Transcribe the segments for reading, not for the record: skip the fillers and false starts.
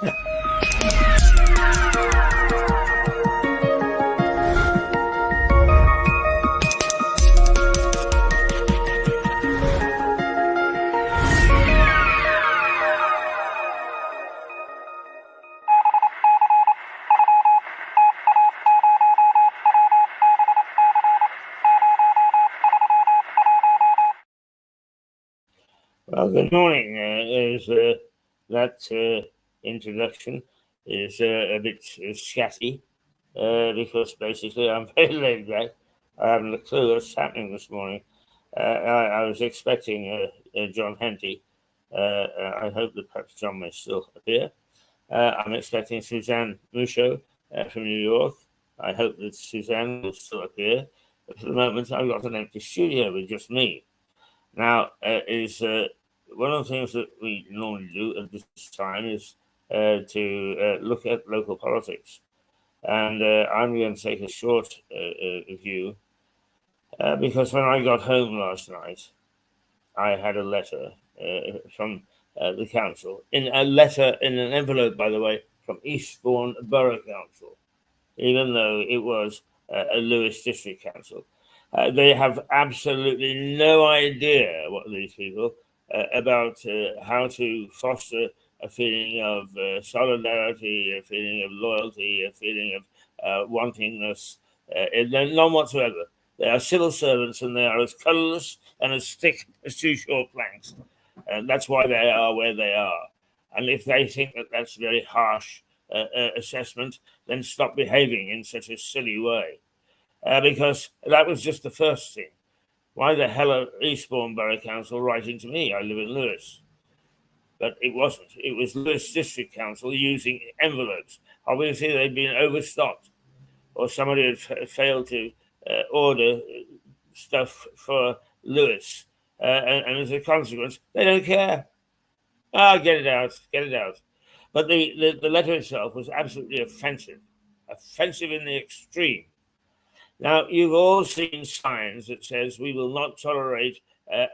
Well, good morning. That introduction is a bit scatty because basically I'm very laid back. I haven't a clue what's happening this morning. I was expecting John Henty. I hope that perhaps John may still appear. I'm expecting Suzanne Musho from New York. I hope that Suzanne will still appear. But for the moment, I've got an empty studio with just me. Now, one of the things that we normally do at this time is to look at local politics. And I'm going to take a short view because when I got home last night, I had a letter from the council, in an envelope, by the way, from Eastbourne Borough Council, even though it was a Lewis District Council. They have absolutely no idea, what these people, about how to foster a feeling of solidarity, a feeling of loyalty, a feeling of wantingness. None whatsoever. They are civil servants and they are as colourless and as thick as two short planks. And that's why they are where they are. And if they think that that's a very harsh assessment, then stop behaving in such a silly way. Because that was just the first thing. Why the hell are Eastbourne Borough Council writing to me? I live in Lewis. But it wasn't. It was Lewis District Council using envelopes. Obviously, they'd been overstocked, or somebody had failed to order stuff for Lewis. And as a consequence, they don't care. Get it out. But the letter itself was absolutely offensive in the extreme. Now, you've all seen signs that says we will not tolerate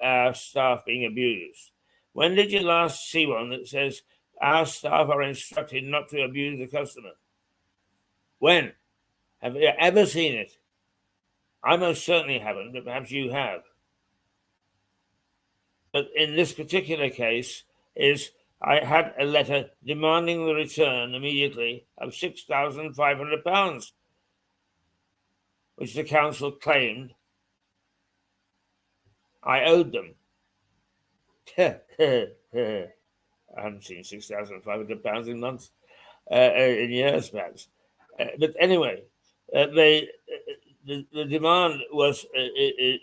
our staff being abused. When did you last see one that says our staff are instructed not to abuse the customer? When? Have you ever seen it? I most certainly haven't, but perhaps you have. But in this particular case, I had a letter demanding the return immediately of £6,500, which the council claimed I owed them. I haven't seen £6,500 in months, in years perhaps. But anyway, the demand was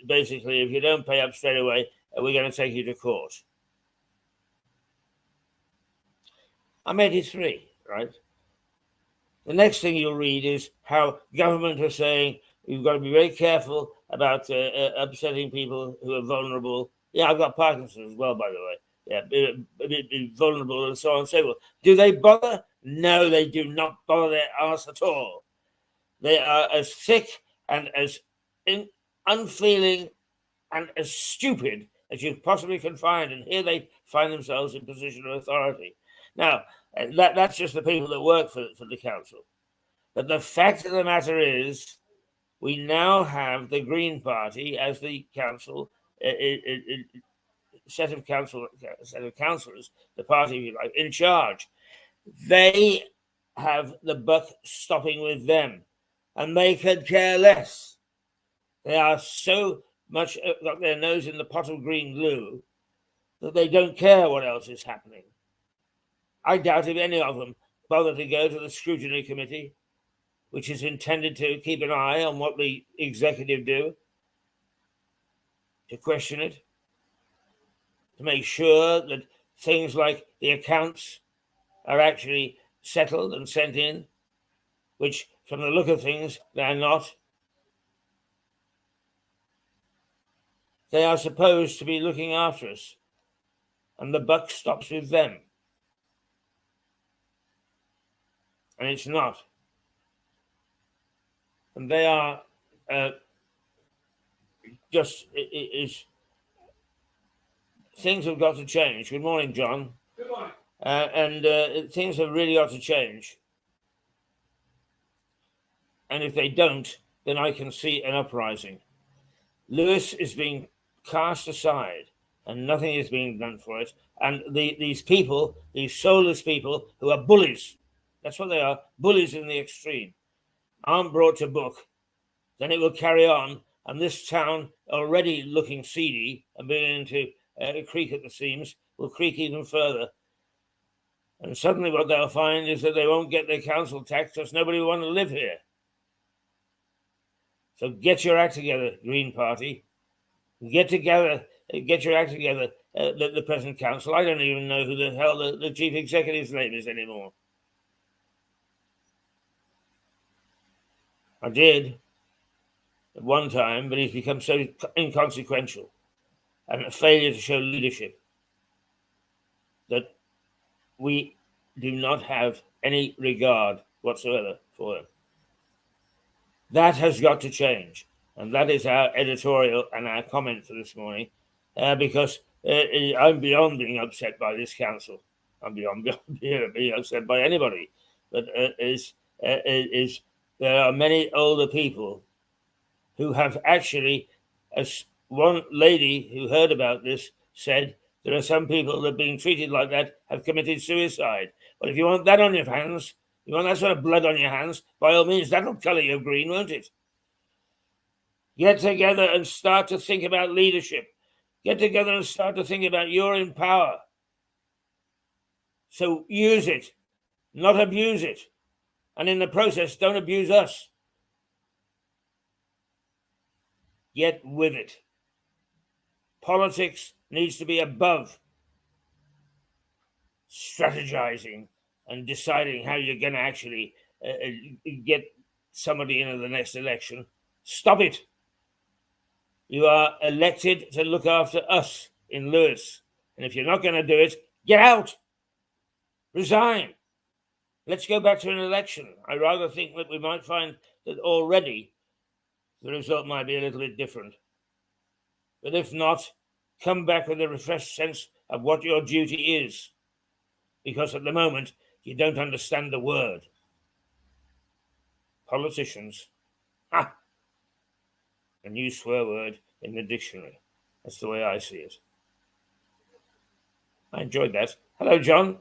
basically, if you don't pay up straight away, we're going to take you to court. I'm 83, right? The next thing you'll read is how government are saying you've got to be very careful about upsetting people who are vulnerable. Yeah, I've got Parkinson's as well, by the way. Yeah, be vulnerable and so on and so forth. Do they bother? No, they do not bother their arse at all. They are as thick and as unfeeling and as stupid as you possibly can find. And here they find themselves in position of authority. Now, that's just the people that work for the council. But the fact of the matter is, we now have the Green Party as the council, set of councillors, the party, if you like, in charge. They have the buck stopping with them, and they could care less. They are so much got their nose in the pot of green glue that they don't care what else is happening. I doubt if any of them bother to go to the scrutiny committee, which is intended to keep an eye on what the executive do, to question it, to make sure that things like the accounts are actually settled and sent in, which from the look of things, they're not. They are supposed to be looking after us, and the buck stops with them. And it's not. And they are things have got to change. Good morning, John. Good morning. and things have really got to change. And if they don't, then I can see an uprising. Lewis is being cast aside, and nothing is being done for it. And these people, these soulless people who are bullies, that's what they are, bullies in the extreme, aren't brought to book, then it will carry on. And this town, already looking seedy and beginning to creak at the seams, will creak even further. And suddenly what they'll find is that they won't get their council tax because nobody will want to live here. So get your act together, Green Party. Get your act together, the present council. I don't even know who the hell the chief executive's name is anymore. I did at one time, but he's become so inconsequential and a failure to show leadership that we do not have any regard whatsoever for him. That has got to change. And that is our editorial and our comment for this morning, because I'm beyond being upset by this council. I'm beyond being upset by anybody. But there are many older people who have actually, as one lady who heard about this said, there are some people that being treated like that have committed suicide. But if you want that on your hands, you want that sort of blood on your hands, by all means, that'll colour you green, won't it? Get together and start to think about leadership. Get together and start to think about you're in power. So use it, not abuse it. And in the process, don't abuse us. Get with it. Politics needs to be above strategizing and deciding how you're going to actually get somebody into the next election. Stop it. You are elected to look after us in Lewis. And if you're not going to do it, get out. Resign. Let's go back to an election. I rather think that we might find that already the result might be a little bit different. But if not, come back with a refreshed sense of what your duty is. Because at the moment, you don't understand the word. Politicians. A new swear word in the dictionary. That's the way I see it. I enjoyed that. Hello, John.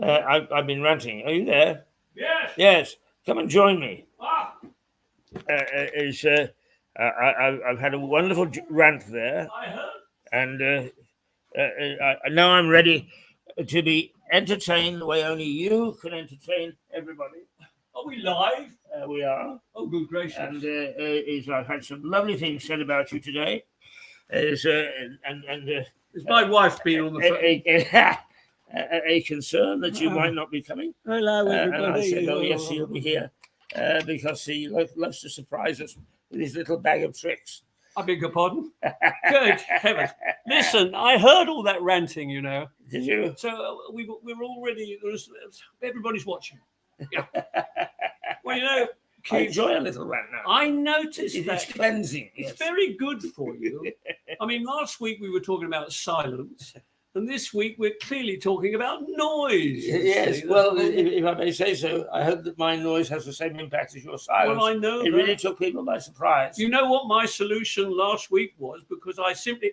I've been ranting. Are you there? Yes. Yes. Come and join me. Ah. I've had a wonderful rant there. I heard. And now I'm ready to be entertained the way only you can entertain everybody. Are we live? We are. Oh, good gracious. And I've had some lovely things said about you today. Is my wife been on the phone? A concern that you might not be coming. Hello, everybody. And I said, oh, yes, he'll be here because he loves to surprise us with his little bag of tricks. I beg your pardon? Good heavens. Listen, I heard all that ranting, you know. Did you? So we're already, everybody's watching. Yeah. Well, you know, I enjoy a little rant now. I noticed it's cleansing. It's very good for you. I mean, last week we were talking about silence. And this week, we're clearly talking about noise. Yes, well, if I may say so, I hope that my noise has the same impact as your silence. Well, I know it really took people by surprise. You know what my solution last week was? Because I simply...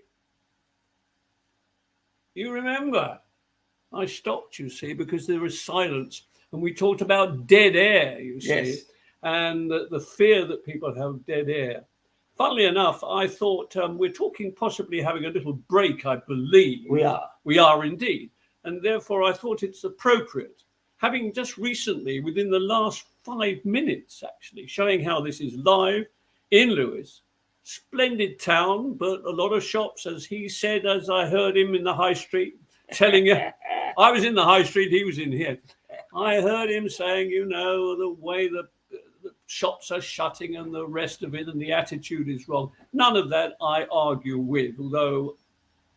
You remember? I stopped, you see, because there was silence. And we talked about dead air, you see. Yes. And the fear that people have of dead air. Funnily enough, I thought we're talking possibly having a little break, I believe. We are. We are indeed. And therefore, I thought it's appropriate, having just recently, within the last 5 minutes, actually, showing how this is live in Lewis. Splendid town, but a lot of shops, as he said, as I heard him in the high street, telling you, I was in the high street, he was in here. I heard him saying, you know, the way the shops are shutting and the rest of it, and the attitude is wrong. None of that I argue with, although,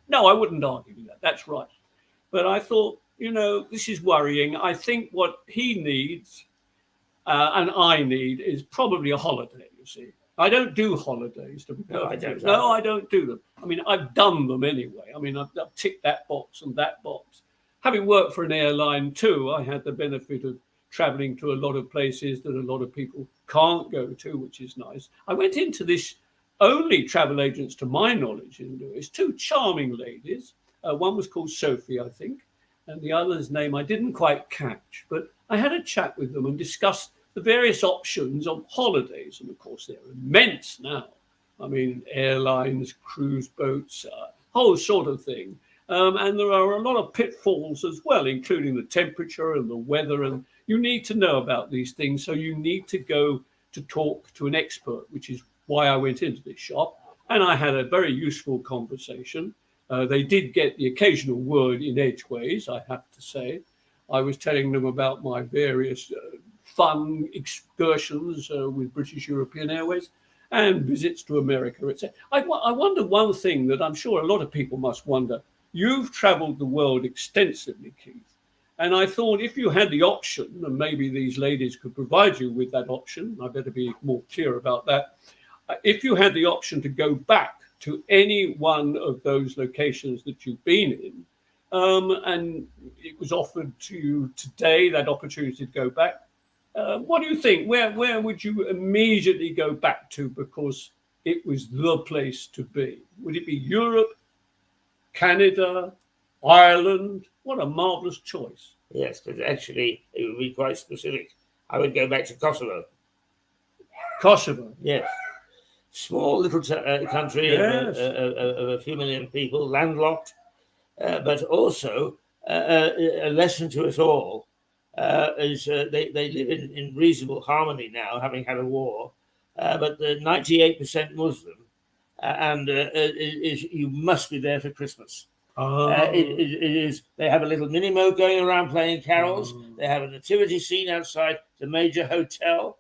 no, I wouldn't argue with that. That's right. But I thought, you know, this is worrying. I think what he needs and I need is probably a holiday, you see. I don't do holidays. To be perfect. No, I don't do them. I mean, I've done them anyway. I mean, I've ticked that box and that box. having worked for an airline too, I had the benefit of traveling to a lot of places that a lot of people can't go to, which is nice. I went into this only travel agents, to my knowledge, in Lewis, two charming ladies. One was called Sophie, I think, and the other's name I didn't quite catch. But I had a chat with them and discussed the various options of holidays. And of course, they're immense now. I mean, airlines, cruise boats, whole sort of thing. And there are a lot of pitfalls as well, including the temperature and the weather. And you need to know about these things. So you need to go to talk to an expert, which is why I went into this shop. And I had a very useful conversation. They did get the occasional word in edgeways, I have to say. I was telling them about my various fun excursions with British European Airways and visits to America, etc. I wonder one thing that I'm sure a lot of people must wonder. You've travelled the world extensively, Keith. And I thought if you had the option, and maybe these ladies could provide you with that option, I better be more clear about that. If you had the option to go back to any one of those locations that you've been in, and it was offered to you today, that opportunity to go back, what do you think? Where would you immediately go back to because it was the place to be? Would it be Europe, Canada, Ireland? What a marvellous choice. Yes, but actually it would be quite specific. I would go back to Kosovo. Kosovo? Yes. Small little country Yes. of a few million people, landlocked, but also a lesson to us all is they live in reasonable harmony now, having had a war, but they're 98% Muslim, and you must be there for Christmas. It is. They have a little mini-mo going around playing carols. They have a nativity scene outside the major hotel.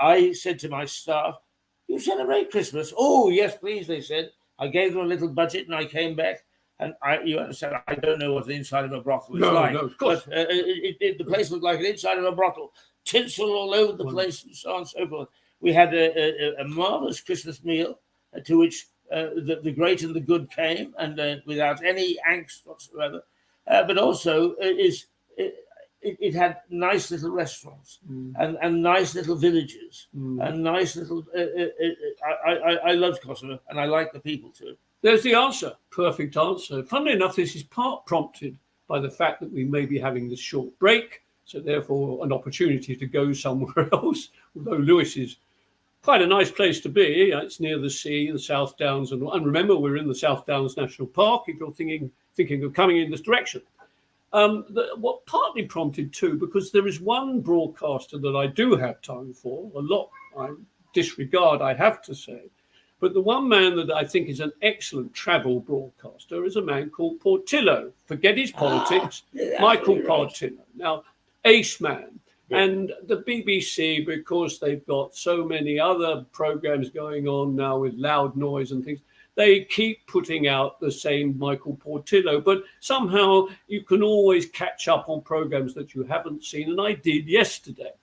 I said to my staff, "You celebrate Christmas?" "Oh, yes, please," they said. I gave them a little budget and I came back. And you understand, I don't know what the inside of a brothel is like. No, of course. But the place looked like an inside of a brothel. Tinsel all over the place and so on and so forth. We had a marvellous Christmas meal to which the great and the good came, and without any angst whatsoever. But also, it had nice little restaurants and nice little villages and nice little. I loved Kosovo, and I like the people too. There's the answer. Perfect answer. Funnily enough, this is part prompted by the fact that we may be having this short break, so therefore an opportunity to go somewhere else, although Lewis is quite a nice place to be. It's near the sea, the South Downs, and remember, we're in the South Downs National Park if you're thinking of coming in this direction. What partly prompted too, because there is one broadcaster that I do have time for, a lot I disregard, I have to say, but the one man that I think is an excellent travel broadcaster is a man called Portillo. Forget his politics, Michael Portillo. Now, ace man. And the BBC, because they've got so many other programs going on now with loud noise and things, they keep putting out the same Michael Portillo. But somehow you can always catch up on programs that you haven't seen. And I did yesterday.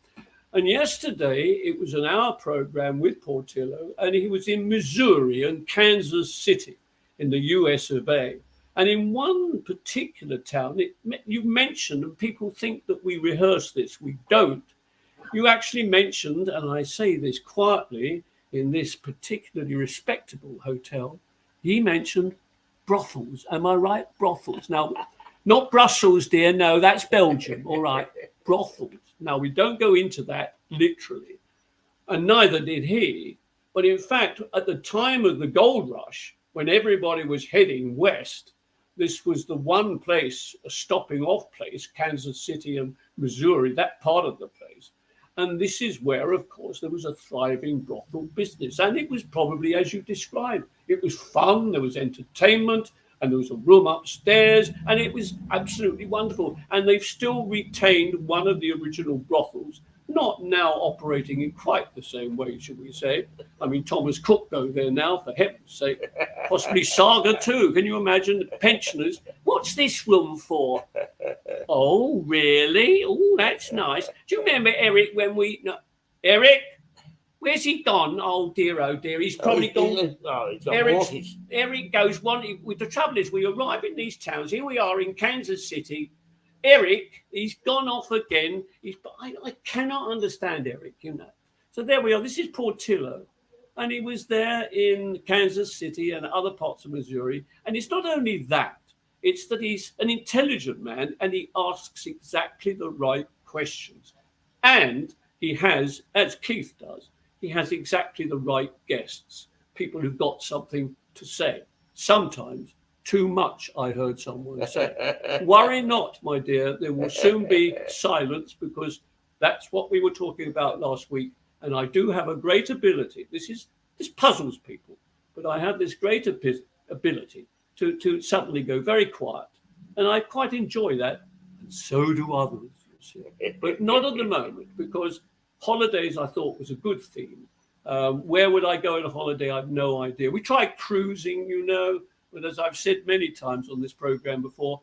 And yesterday, it was an hour program with Portillo, and he was in Missouri and Kansas City in the US of A. And in one particular town, you mentioned, and people think that we rehearse this, we don't. You actually mentioned, and I say this quietly, in this particularly respectable hotel, he mentioned brothels. Am I right? Brothels. Now, not Brussels, dear. No, that's Belgium. All right. Brothels. Now, we don't go into that literally, and neither did he. But in fact, at the time of the gold rush, when everybody was heading west, this was the one place, a stopping off place, Kansas City and Missouri, that part of the place. And this is where, of course, there was a thriving brothel business. And it was probably, as you described, it was fun, there was entertainment, and there was a room upstairs, and it was absolutely wonderful. And they've still retained one of the original brothels, not now operating in quite the same way, should we say. I mean, Thomas Cook go there now, for heaven's sake. Possibly Saga too. Can you imagine pensioners? What's this room for? Oh, really? Oh, that's nice. Do you remember Eric when we... No, Eric? Where's he gone? Oh dear, he's probably gone. Eric goes, with the trouble is we arrive in these towns. Here we are in Kansas City, Eric, he's gone off again. I cannot understand Eric, you know. So there we are. This is Portillo. And he was there in Kansas City and other parts of Missouri. And it's not only that, it's that he's an intelligent man and he asks exactly the right questions. And he has, as Keith does, he has exactly the right guests, people who've got something to say. Sometimes too much, I heard someone say. Worry not, my dear, there will soon be silence, because that's what we were talking about last week. And I do have a great ability. This puzzles people, but I have this great ability to suddenly go very quiet. And I quite enjoy that. And so do others, you see. But not at the moment, because holidays I thought was a good theme. Where would I go on a holiday? I have no idea. We tried cruising, you know, but as I've said many times on this program before,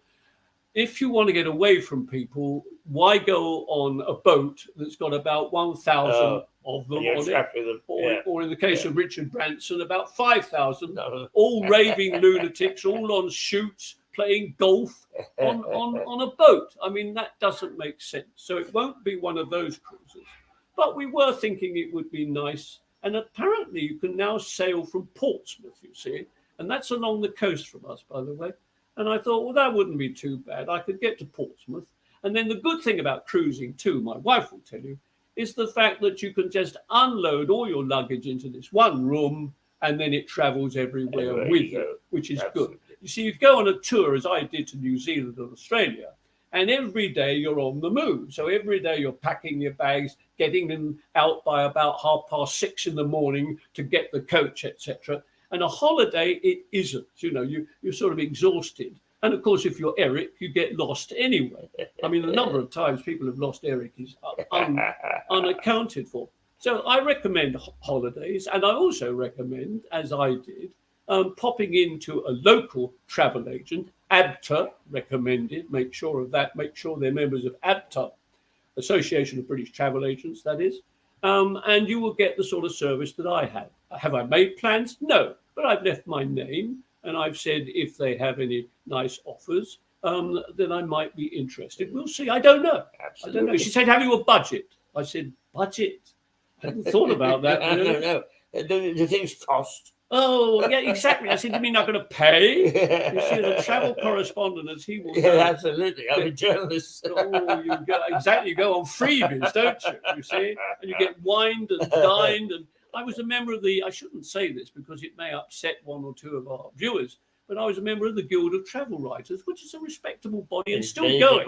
if you want to get away from people, why go on a boat that's got about 1,000 of them on it? Or in the case of Richard Branson, about 5,000, all raving lunatics, all on shoots, playing golf on a boat. I mean, that doesn't make sense. So it won't be one of those cruises. But we were thinking it would be nice. And apparently you can now sail from Portsmouth, you see. And that's along the coast from us, by the way. And I thought, well, that wouldn't be too bad. I could get to Portsmouth. And then the good thing about cruising, too, my wife will tell you, is the fact that you can just unload all your luggage into this one room, and then it travels everywhere with you, which is good. You see, you go on a tour, as I did to New Zealand and Australia, and every day you're on the move. So every day you're packing your bags, getting them out by about 6:30 in the morning to get the coach, etc. And a holiday, it isn't. You know, you're sort of exhausted. And of course, if you're Eric, you get lost anyway. I mean, the number of times people have lost Eric is unaccounted for. So I recommend holidays. And I also recommend, as I did, popping into a local travel agent. ABTA recommended. Make sure of that. Make sure they're members of ABTA, Association of British Travel Agents, that is. And you will get the sort of service that I have. Have I made plans? No, but I've left my name and I've said if they have any nice offers, then I might be interested. We'll see. I don't know. Absolutely. I don't know. She said, have you a budget? I said, budget? I hadn't thought about that. Really. No. The things cost. Oh, yeah, exactly. I said, you mean not going to pay? You see, the travel correspondent, as he will know. Absolutely. I'm a journalist. Oh, you go on freebies, don't you? You see? And you get wined and dined. And I was a member of I shouldn't say this because it may upset one or two of our viewers, but I was a member of the Guild of Travel Writers, which is a respectable body and still going.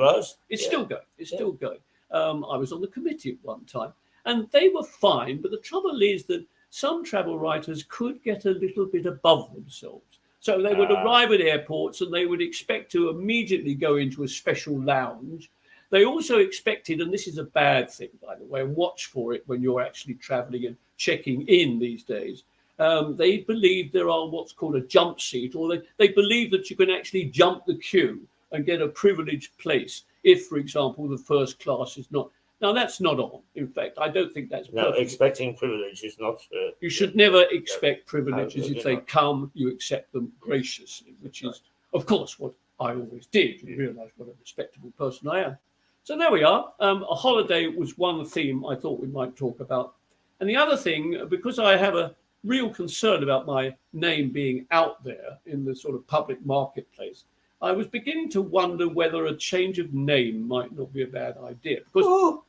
It's still going. It's still going. I was on the committee at one time, and they were fine. But the trouble is that some travel writers could get a little bit above themselves. So they would arrive at airports and they would expect to immediately go into a special lounge. They also expected, and this is a bad thing, by the way, and watch for it when you're actually traveling and checking in these days. They believe there are what's called a jump seat, or they believe that you can actually jump the queue and get a privileged place if, for example, the first class is not. Now, that's not on. In fact, I don't think that's perfect. No, expecting privilege is not... you should never expect privileges. If they come, you accept them graciously, which is, of course, what I always did. You realise what a respectable person I am. So there we are. A holiday was one theme I thought we might talk about. And the other thing, because I have a real concern about my name being out there in the sort of public marketplace, I was beginning to wonder whether a change of name might not be a bad idea. Because,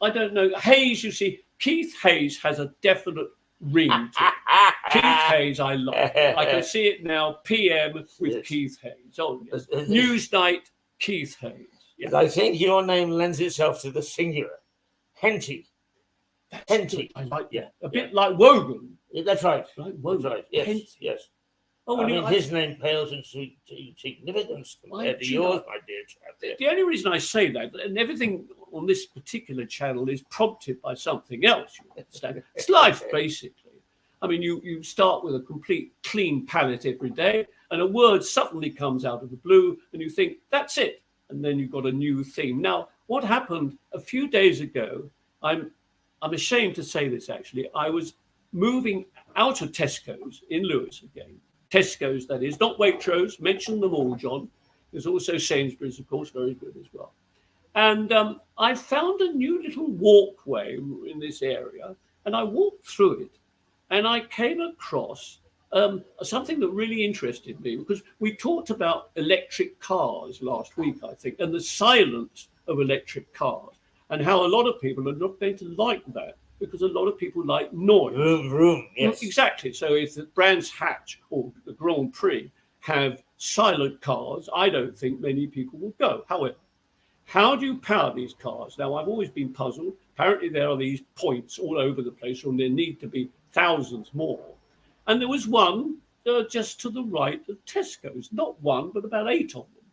I don't know. Hayes, you see, Keith Hayes has a definite ring to it. Keith Hayes, I love. I can see it now, PM with Keith Hayes. Oh, yes. Newsnight, Keith Hayes. Yes. I think your name lends itself to the singular. Henty. Henty. I like a bit like Wogan. Yeah, that's right. Like Wogan. That's right. Yes. Henty. Yes. Oh, I mean, his name pales in significance compared to yours, my dear chap. The only reason I say that, and everything on this particular channel is prompted by something else, you understand. It's life, basically. I mean, you start with a complete clean palette every day, and a word suddenly comes out of the blue, and you think, that's it. And then you've got a new theme. Now, what happened a few days ago, I'm ashamed to say this, actually. I was moving out of Tesco's in Lewis again. Tesco's, that is, not Waitrose. Mention them all, John. There's also Sainsbury's, of course, very good as well. And I found a new little walkway in this area, and I walked through it, and I came across something that really interested me, because we talked about electric cars last week, I think, and the silence of electric cars, and how a lot of people are not going to like that, because a lot of people like noise. Vroom, yes. Exactly. So if the Brands Hatch or the Grand Prix have silent cars, I don't think many people will go. However, how do you power these cars? Now, I've always been puzzled. Apparently, there are these points all over the place, and there need to be thousands more. And there was one just to the right of Tesco's. Not one, but about 8 of them.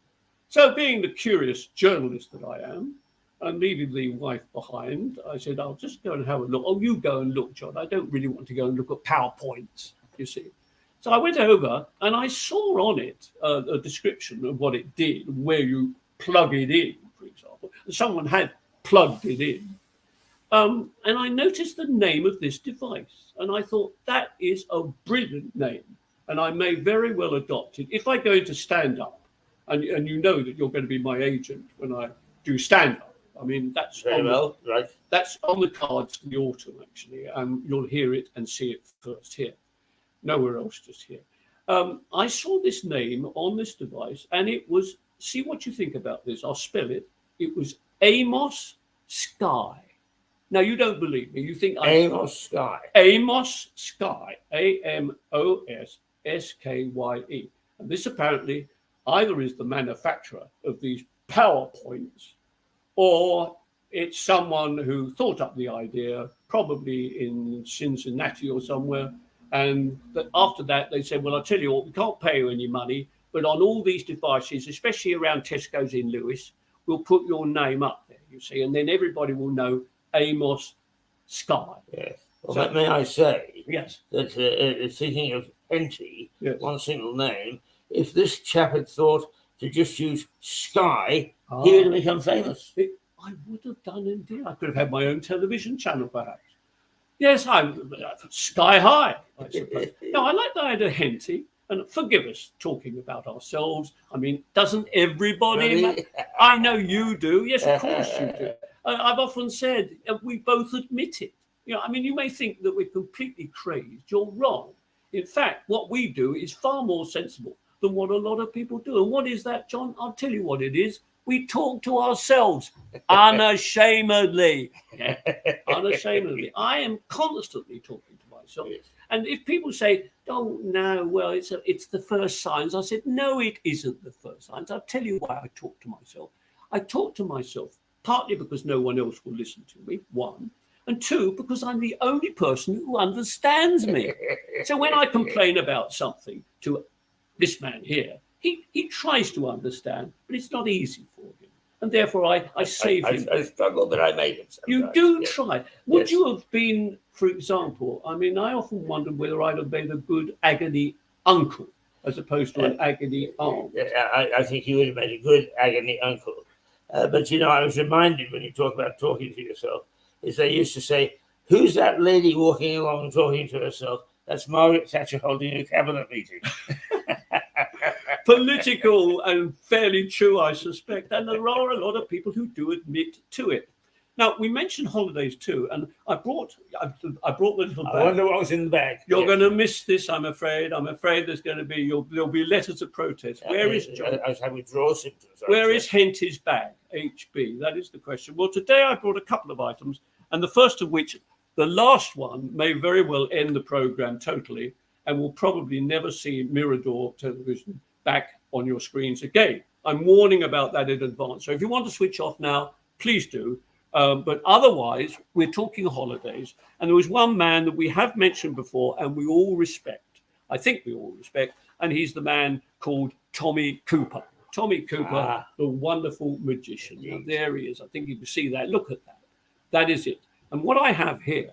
So, being the curious journalist that I am, and leaving the wife behind, I said, I'll just go and have a look. Oh, you go and look, John. I don't really want to go and look at PowerPoints, you see. So I went over, and I saw on it a description of what it did, where you plug it in, for example. And someone had plugged it in. And I noticed the name of this device, and I thought, that is a brilliant name, and I may very well adopt it. If I go into stand-up, and you know that you're going to be my agent when I do stand-up, I mean, that's very well, right. That's on the cards for the autumn, actually, and you'll hear it and see it first here. Nowhere else, just here. I saw this name on this device, and it was, see what you think about this. I'll spell it. It was Amos Sky. Now, you don't believe me. You think Amos Sky. Amos Sky. AMOSSKYE. And this apparently either is the manufacturer of these PowerPoints, or it's someone who thought up the idea, probably in Cincinnati or somewhere. And after that, they said, well, I'll tell you what, we can't pay you any money, but on all these devices, especially around Tesco's in Lewis, we'll put your name up there, you see, and then everybody will know Amos Sky. Yes. Well, so, may I say, yes, that thinking of Henty, yes, one single name, if this chap had thought to just use Sky, he would have become famous. I would have done indeed. I could have had my own television channel, perhaps. Yes, I'm Sky High, I suppose. No, I like the idea of Henty, and forgive us talking about ourselves. I mean, doesn't everybody? Really? I know you do. Yes, of course you do. I've often said, we both admit it. You know, I mean, you may think that we're completely crazed. You're wrong. In fact, what we do is far more sensible than what a lot of people do. And what is that, John? I'll tell you what it is. We talk to ourselves unashamedly. Unashamedly. I am constantly talking to myself. Yes. And if people say, oh, no, well, it's the first signs, I said, no, it isn't the first signs. I'll tell you why I talk to myself. I talk to myself partly because no one else will listen to me, one, and two, because I'm the only person who understands me. So when I complain about something to this man here, he tries to understand, but it's not easy for him. And therefore, I save him. I struggle, but I make it sometimes. You do try. Would you have been, for example, I mean, I often wondered whether I'd have been a good agony uncle as opposed to an agony aunt. I think you would have made a good agony uncle. But, you know, I was reminded when you talk about talking to yourself, is they used to say, who's that lady walking along talking to herself? That's Margaret Thatcher holding a cabinet meeting. Political and fairly true, I suspect. And there are a lot of people who do admit to it. Now, we mentioned holidays too, and I brought the little bag. I wonder what was in the bag. You're going to miss this, I'm afraid. I'm afraid there'll be letters of protest. Where is John? I was having withdrawal symptoms. Where is Henty's bag? HB, that is the question. Well, today I brought a couple of items, and the first of which, the last one, may very well end the program totally, and will probably never see Mirador television back on your screens again. I'm warning about that in advance. So if you want to switch off now, please do. But otherwise, we're talking holidays. And there was one man that we have mentioned before and we all respect. I think we all respect. And he's the man called Tommy Cooper. Tommy Cooper, the wonderful magician. Now, there he is. I think you can see that. Look at that. That is it. And what I have here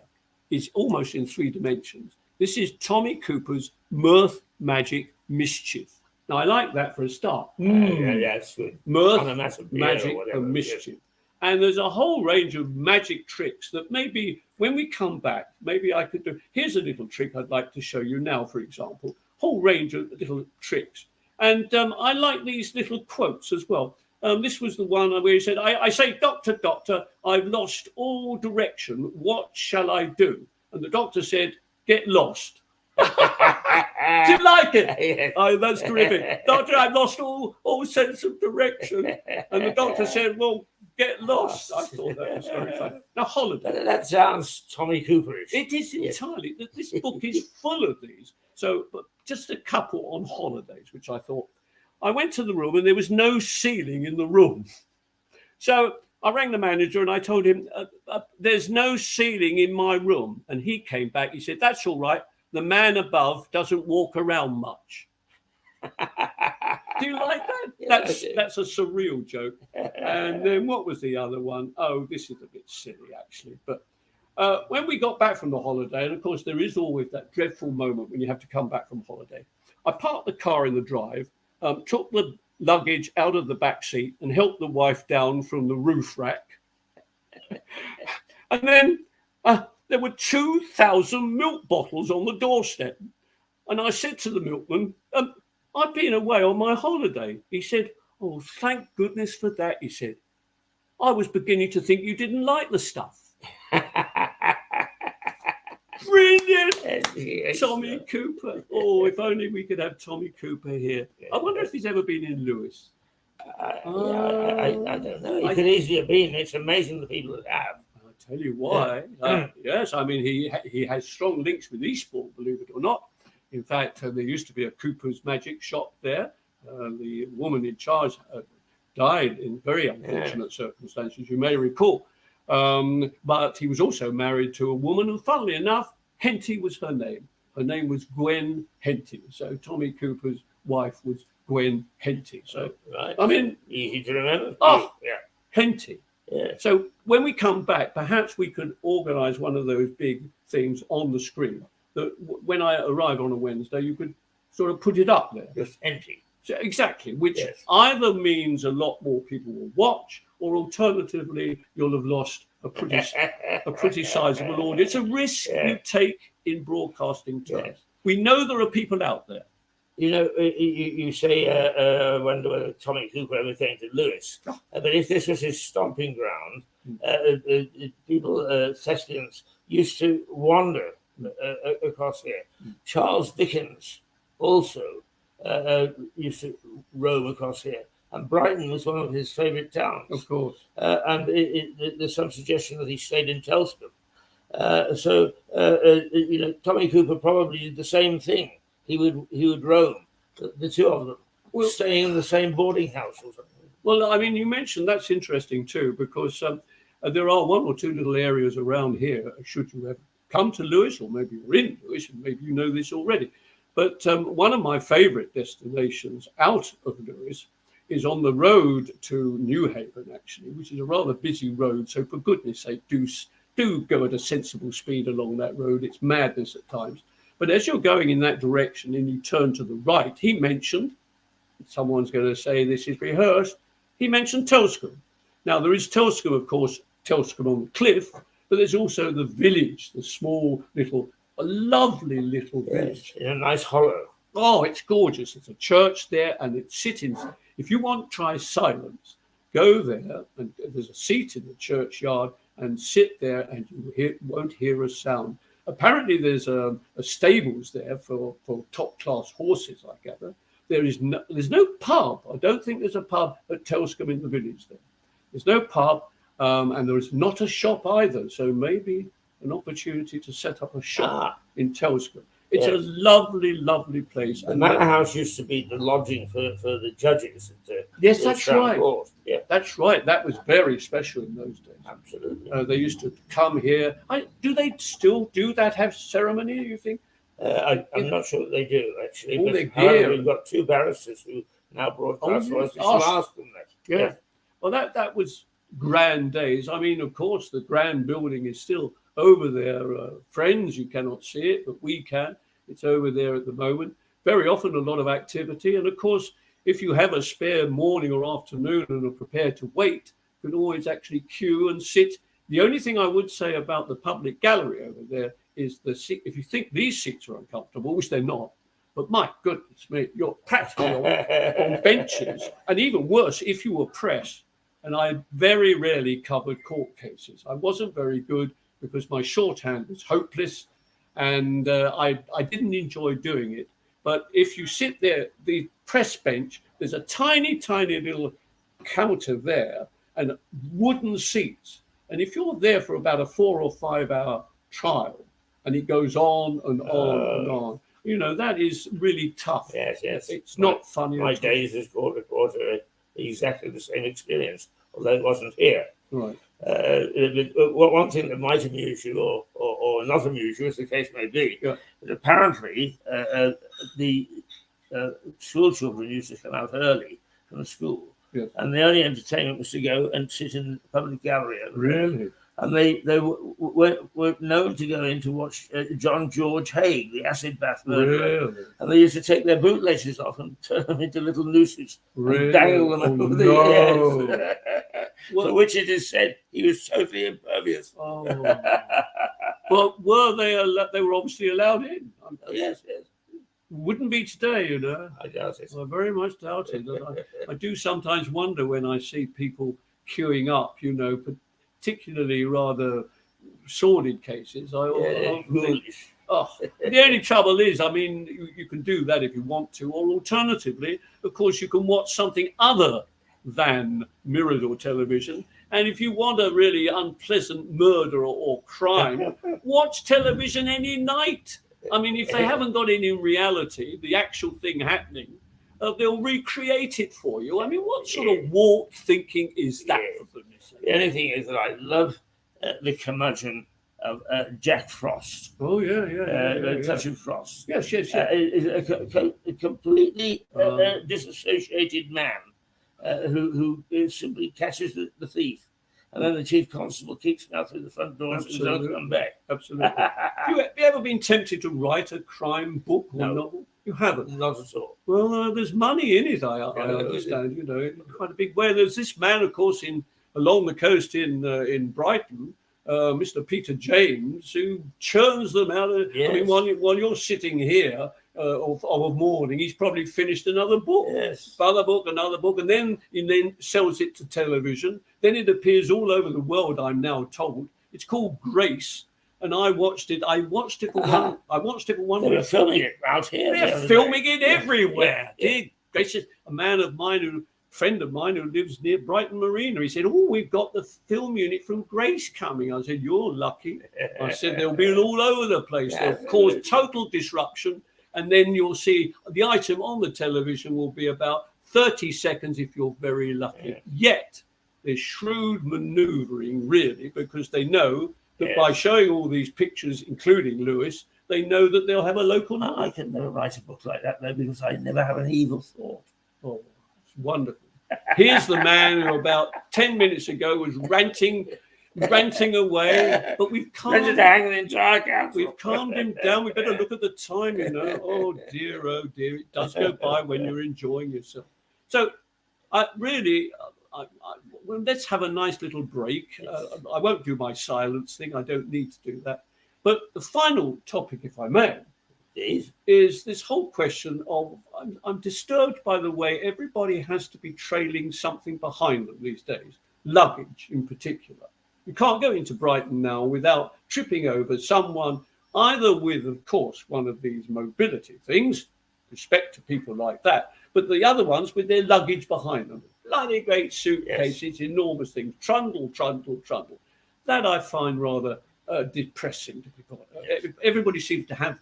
is almost in 3 dimensions. This is Tommy Cooper's Mirth, Magic, Mischief. Now, I like that for a start. Yeah, that's good. Mirth, magic, and mischief. Yes. And there's a whole range of magic tricks that maybe when we come back, maybe I could do. Here's a little trick I'd like to show you now, for example. Whole range of little tricks. And I like these little quotes as well. This was the one where he said, I say, doctor, doctor, I've lost all direction. What shall I do? And the doctor said, get lost. Do you like it? Yes. Oh, that's terrific. Doctor, I've lost all sense of direction. And the doctor said, well, get lost. I thought that was very funny. Now, holiday. That sounds Tommy Cooperish. It is entirely. This book is full of these. So, but just a couple on holidays, which I thought. I went to the room and there was no ceiling in the room. So I rang the manager and I told him, there's no ceiling in my room. And he came back. He said, that's all right. The man above doesn't walk around much. Do you like that? Yeah, that's a surreal joke. And then what was the other one? Oh, this is a bit silly, actually. But when we got back from the holiday, and of course there is always that dreadful moment when you have to come back from holiday, I parked the car in the drive, took the luggage out of the back seat and helped the wife down from the roof rack. And then there were 2,000 milk bottles on the doorstep. And I said to the milkman, I've been away on my holiday. He said, oh, thank goodness for that, he said. I was beginning to think you didn't like the stuff. Brilliant. Yes. Tommy Cooper. Oh, if only we could have Tommy Cooper here. I wonder if he's ever been in Lewis. I don't know. He could easily have been. It's amazing the people that have. I'll tell you why. Yes, I mean, he has strong links with Eastbourne, believe it or not. In fact, there used to be a Cooper's Magic shop there. The woman in charge died in very unfortunate circumstances, you may recall. But he was also married to a woman, and funnily enough, Henty was her name. Her name was Gwen Henty. So Tommy Cooper's wife was Gwen Henty. So, right. I mean, easy to remember. Oh, yeah. Henty. Yeah. So when we come back, perhaps we could organise one of those big things on the screen that when I arrive on a Wednesday, you could sort of put it up there. Just empty. So exactly, which either means a lot more people will watch, or alternatively, you'll have lost a pretty sizable audience. It's a risk you take in broadcasting terms. Yes. We know there are people out there. You know, you say, I wonder whether Tommy Cooper ever came to Lewis. But if this was his stomping ground, people, thespians, used to wander across here. Charles Dickens also used to roam across here. And Brighton was one of his favourite towns. Of course. And there's some suggestion that he stayed in Telscombe. You know, Tommy Cooper probably did the same thing. He would roam, the two of them, staying in the same boarding house or something. Well, I mean, you mentioned that's interesting too, because there are one or two little areas around here, should you ever come to Lewis, or maybe you're in Lewis, and maybe you know this already. But one of my favourite destinations out of Lewis is on the road to Newhaven, actually, which is a rather busy road. So for goodness sake, do go at a sensible speed along that road. It's madness at times. But as you're going in that direction and you turn to the right, he mentioned, someone's going to say this is rehearsed, he mentioned Telscombe. Now, there is Telscombe, of course, Telscombe on the cliff, but there's also the village, the small little, a lovely little village. In a nice hollow. Oh, it's gorgeous. There's a church there, and it's sitting. If you want to try silence, go there, and there's a seat in the churchyard, and sit there, and you won't hear a sound. Apparently, there's a stables there for top-class horses, I gather. There's no pub. I don't think there's a pub at Telscombe in the village there. There's no pub, and there is not a shop either. So maybe an opportunity to set up a shop in Telscombe. It's a lovely, lovely place. The Manor House used to be the lodging for the judges. Yes, that's right. Court. Yeah, that's right. That was very special in those days. Absolutely. They used to come here. Do they still do that? Have ceremony? You think? I'm not sure that they do actually. All but however, we've got two barristers who now broadcast for us. We shall ask them that. Yeah. Well, that was grand days. I mean, of course, the grand building is still over there. Friends, you cannot see it, but we can. It's over there at the moment. Very often a lot of activity. And of course, if you have a spare morning or afternoon and are prepared to wait, you can always actually queue and sit. The only thing I would say about the public gallery over there is the seat. If you think these seats are uncomfortable, which they're not, But my goodness me, you're practically on benches. And even worse, if you were press, and I very rarely covered court cases. I wasn't very good because my shorthand was hopeless, and I didn't enjoy doing it. But if you sit there, the press bench, there's a tiny, tiny little counter there and wooden seats. And if you're there for about a 4 or 5 hour trial, and it goes on and on and on, you know, that is really tough. Yes. It's not funny. My days as court reporter exactly the same experience, although it wasn't here. Right. One thing that might amuse you or not amuse you, as the case may be, but apparently the school children used to come out early from school, and the only entertainment was to go and sit in the public gallery. Really? And they were known to go in to watch John George Haig, the acid bath murderer. Really? And they used to take their bootlaces off and turn them into little nooses and dangle them over the ears. For which it is said he was totally impervious. Oh. But were they? They were obviously allowed in. Yes. Wouldn't be today, you know. I doubt it. I very much doubt it. I do sometimes wonder when I see people queuing up, you know, particularly rather sordid cases. I think, the only trouble is, I mean, you can do that if you want to, or alternatively, of course, you can watch something other than mirrored or television. And if you want a really unpleasant murder or crime, watch television any night. I mean, if they haven't got it in reality, the actual thing happening, they'll recreate it for you. I mean, what sort of warped thinking is that? The only thing is that I love the curmudgeon of Jack Frost. Oh, yeah. Touch of Frost. Yes. Is a completely disassociated man who simply catches the thief. And then the chief constable kicks him out through the front door and don't come back. Absolutely. Have you ever been tempted to write a crime book or novel? You haven't? Not at all. Well, there's money in it, I understand, you know, in quite a big way. There's this man, of course, along the coast in Brighton, Mr. Peter James, who churns them out. I mean, while you're sitting here of a morning, he's probably finished another book, another book, and then he sells it to television. Then it appears all over the world, I'm now told. It's called Grace. And I watched it. I watched it for one. They were filming it out here. They're filming it everywhere. Dear gracious, a friend of mine who lives near Brighton Marina, he said, "Oh, we've got the film unit from Grace coming." I said, "You're lucky." I said, "They'll be all over the place. They'll cause total disruption, and then you'll see the item on the television will be about 30 seconds if you're very lucky." Yet there's shrewd manoeuvring, really, because they know that by showing all these pictures, including Lewis, they know that they'll have a local. I can never write a book like that, though, because I never have an evil thought. Oh, it's wonderful. Here's the man who about 10 minutes ago was ranting away, but we've calmed him down. We better look at the time, you know. Oh dear, it does go by when you're enjoying yourself. So, well, let's have a nice little break. I won't do my silence thing. I don't need to do that. But the final topic, if I may, is this whole question of I'm disturbed by the way everybody has to be trailing something behind them these days, luggage in particular. You can't go into Brighton now without tripping over someone, either with, of course, one of these mobility things, respect to people like that, but the other ones with their luggage behind them. Bloody great suitcases, enormous things, trundle. That I find rather depressing to people. Everybody seems to have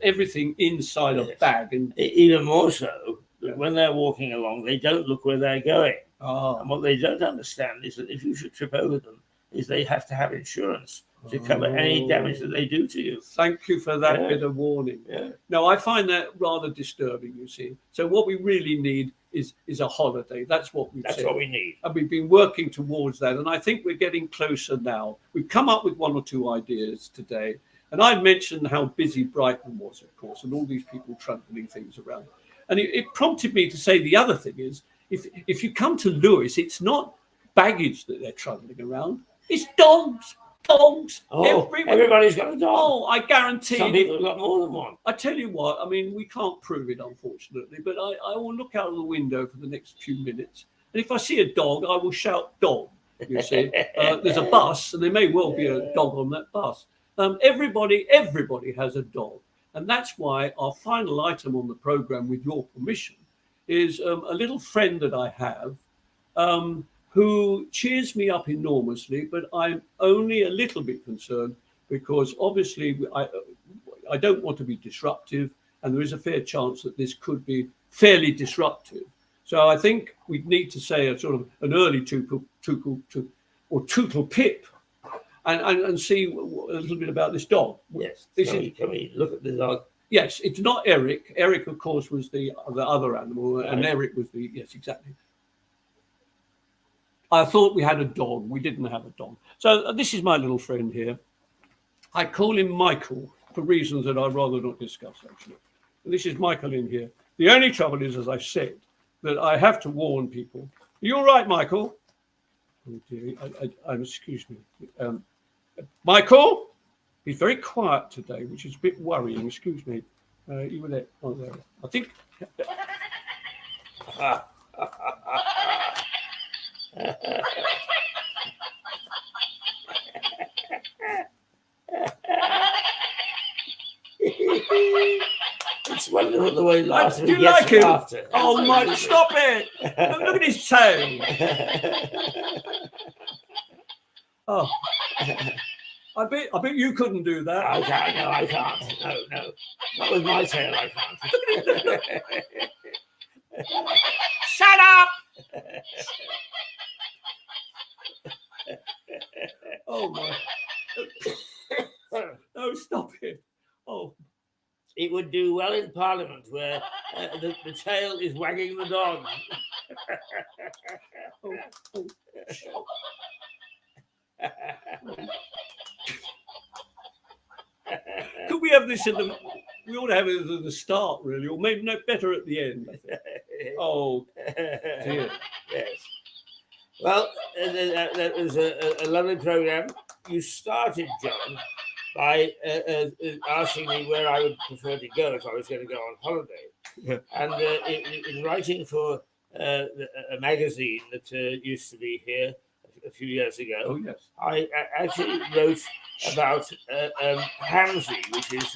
everything inside a bag. And even more so, when they're walking along, they don't look where they're going. And what they don't understand is that if you should trip over them, is they have to have insurance to cover any damage that they do to you. Thank you for that bit of warning. No, I find that rather disturbing, you see. So what we really need is a holiday. That's what we need. And we've been working towards that. And I think we're getting closer now. We've come up with one or two ideas today. And I mentioned how busy Brighton was, of course, and all these people trundling things around. And it prompted me to say the other thing is, if you come to Lewis, it's not baggage that they're trundling around. It's dogs. Dogs. Oh, everybody's got a dog. Oh, I guarantee. Some people have got more than one. I tell you what, I mean, we can't prove it, unfortunately, but I will look out of the window for the next few minutes. And if I see a dog, I will shout dog, you see. There's a bus, and there may well be a dog on that bus. Everybody has a dog. And that's why our final item on the programme, with your permission, is a little friend that I have who cheers me up enormously, but I'm only a little bit concerned because obviously I don't want to be disruptive, and there is a fair chance that this could be fairly disruptive. So I think we need to say a sort of an early tootle pip and see a little bit about this dog. Yes. Can we look at the dog? Yes, it's not Eric. Eric, of course, was the other animal, right. And Eric was the, yes, exactly. I thought we had a dog. We didn't have a dog. So this is my little friend here. I call him Michael for reasons that I'd rather not discuss, actually. And this is Michael in here. The only trouble is, as I said, that I have to warn people. Are you all right, Michael? Oh, dear. Excuse me. Michael? He's very quiet today, which is a bit worrying. Excuse me. You were there. Oh, there. I think... It's wonderful the way he laughs. Do you like him? Oh, Mike, stop it! Look at his tail. Oh, I bet you couldn't do that. I can't. No. Not with my tail, I can't. Shut up! Oh, my. No, stop it. Oh. It would do well in Parliament where the tail is wagging the dog. Could we have this we ought to have it at the start, really, or maybe no better at the end. Oh, dear. Yes. Well, that was a lovely programme. You started, John, by asking me where I would prefer to go if I was going to go on holiday. Yeah. And in writing for a magazine that used to be here a few years ago, oh, yes. I actually wrote about Hamsey, which is,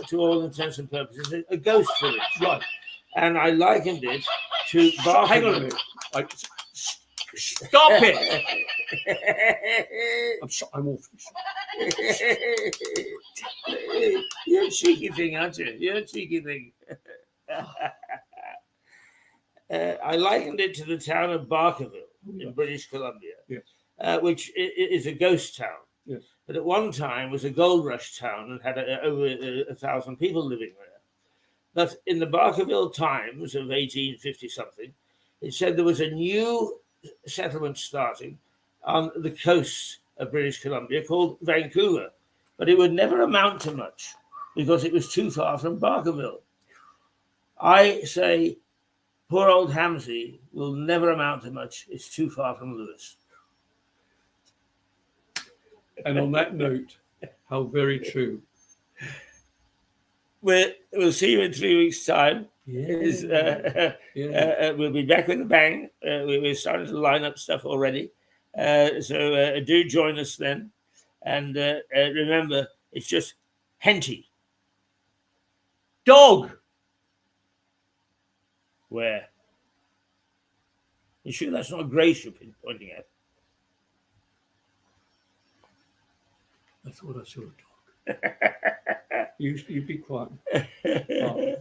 to all intents and purposes, a ghost village. Right. And I likened it to Barker. Hang on a minute. Stop it! I'm awfully sorry. You're a cheeky thing, aren't you? You're a cheeky thing. I likened it to the town of Barkerville in British Columbia, yes. Which is a ghost town. Yes. But at one time was a gold rush town and had over 1,000 people living there. But in the Barkerville Times of 1850-something, it said there was a new settlement starting on the coast of British Columbia called Vancouver, but it would never amount to much because it was too far from Barkerville. I say poor old Hamsey will never amount to much. It's too far from Lewis. And on that note, how very true. We'll see you in 3 weeks' time. Yeah. We'll be back with a bang. We're starting to line up stuff already. So do join us then. And remember, it's just Henty. Dog! Where? You sure that's not Grace you're pointing at? I thought I saw a dog. You be quiet. Oh.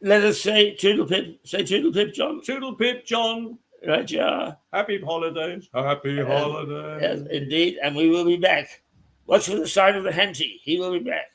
Let us say toodle pip. Say toodle pip, John. Toodle pip, John. Right, yeah. Happy holidays. Happy holidays. Yes, indeed. And we will be back. Watch for the sign of the Henty. He will be back.